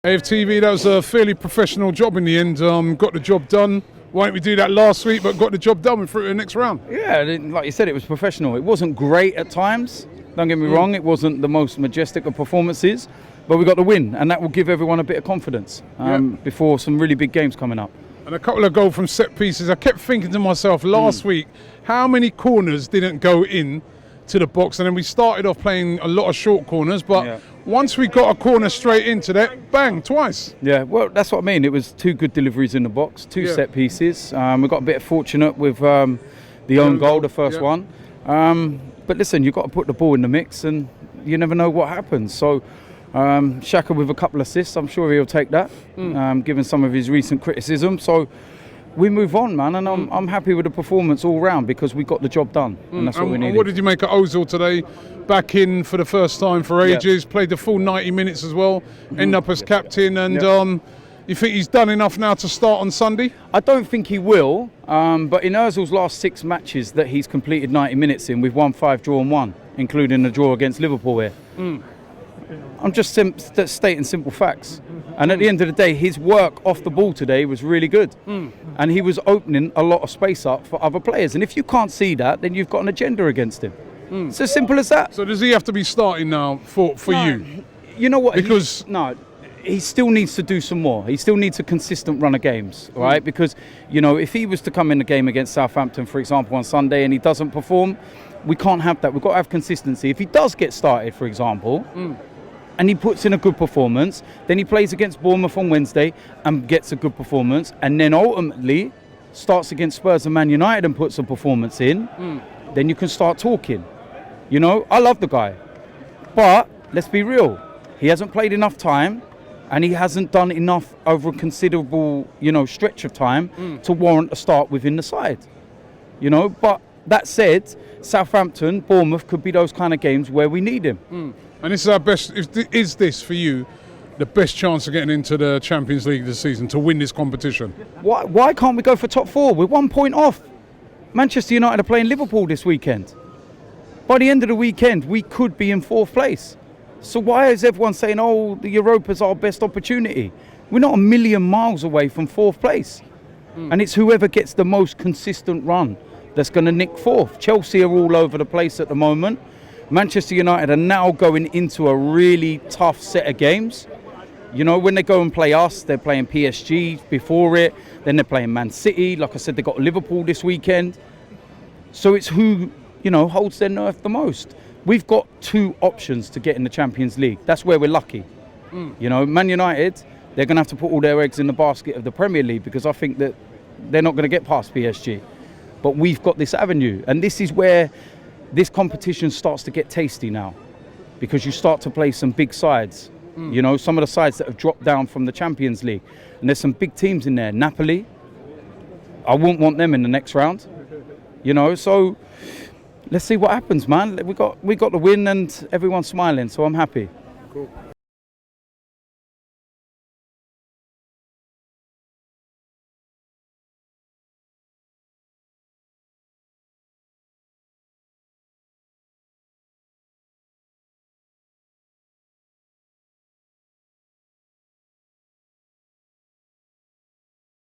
AFTV, that was a fairly professional job in the end. Got the job done. Why didn't we do that last week, but got the job done and through to the next round? Yeah, like you said, it was professional. It wasn't great at times, don't get me wrong. It wasn't the most majestic of performances, but we got the win, and that will give everyone a bit of confidence before some really big games coming up. And a couple of goals from set pieces. I kept thinking to myself last week, how many corners didn't go in to the box? And then we started off playing a lot of short corners, but once we got a corner straight into that, bang, twice. Yeah, well, that's what I mean. It was two good deliveries in the box, two set pieces. We got a bit fortunate with the own goal, the first one. But listen, you've got to put the ball in the mix, and you never know what happens. So Shaka with a couple of assists, I'm sure he'll take that, given some of his recent criticism. So we move on, man, and I'm happy with the performance all round because we got the job done, and that's what we needed. What did you make of Ozil today? Back in for the first time for ages, played the full 90 minutes as well, end up as captain, and you think he's done enough now to start on Sunday? I don't think he will, but in Ozil's last 6 matches that he's completed 90 minutes in, we've won 5, drawn 1, including the draw against Liverpool here. I'm just stating simple facts. And at the end of the day, his work off the ball today was really good. And he was opening a lot of space up for other players. And if you can't see that, then you've got an agenda against him. It's as simple as that. So does he have to be starting now for you? You know what? Because he still needs to do some more. He still needs a consistent run of games, right? Because, you know, if he was to come in the game against Southampton, for example, on Sunday and he doesn't perform, we can't have that. We've got to have consistency. If he does get started, for example, and he puts in a good performance, then he plays against Bournemouth on Wednesday and gets a good performance, and then ultimately starts against Spurs and Man United and puts a performance in, then you can start talking. You know, I love the guy, but let's be real. He hasn't played enough time, and he hasn't done enough over a considerable, stretch of time to warrant a start within the side. But that said, Southampton, Bournemouth could be those kind of games where we need him. And this is our best. Is this for you the best chance of getting into the Champions League this season to win this competition? Why can't we go for top 4? We're 1 point off. Manchester United are playing Liverpool this weekend. By the end of the weekend, we could be in 4th place. So why is everyone saying, oh, the Europa's our best opportunity? We're not a million miles away from 4th place. And it's whoever gets the most consistent run that's going to nick 4th. Chelsea are all over the place at the moment. Manchester United are now going into a really tough set of games. When they go and play us, they're playing PSG before it. Then they're playing Man City. Like I said, they've got Liverpool this weekend. So it's who, holds their nerve the most. We've got 2 options to get in the Champions League. That's where we're lucky. Man United, they're going to have to put all their eggs in the basket of the Premier League because I think that they're not going to get past PSG. But we've got this avenue. And this is where this competition starts to get tasty now because you start to play some big sides. Some of the sides that have dropped down from the Champions League. And there's some big teams in there. Napoli, I wouldn't want them in the next round. So let's see what happens, man. We got the win and everyone's smiling, so I'm happy. Cool.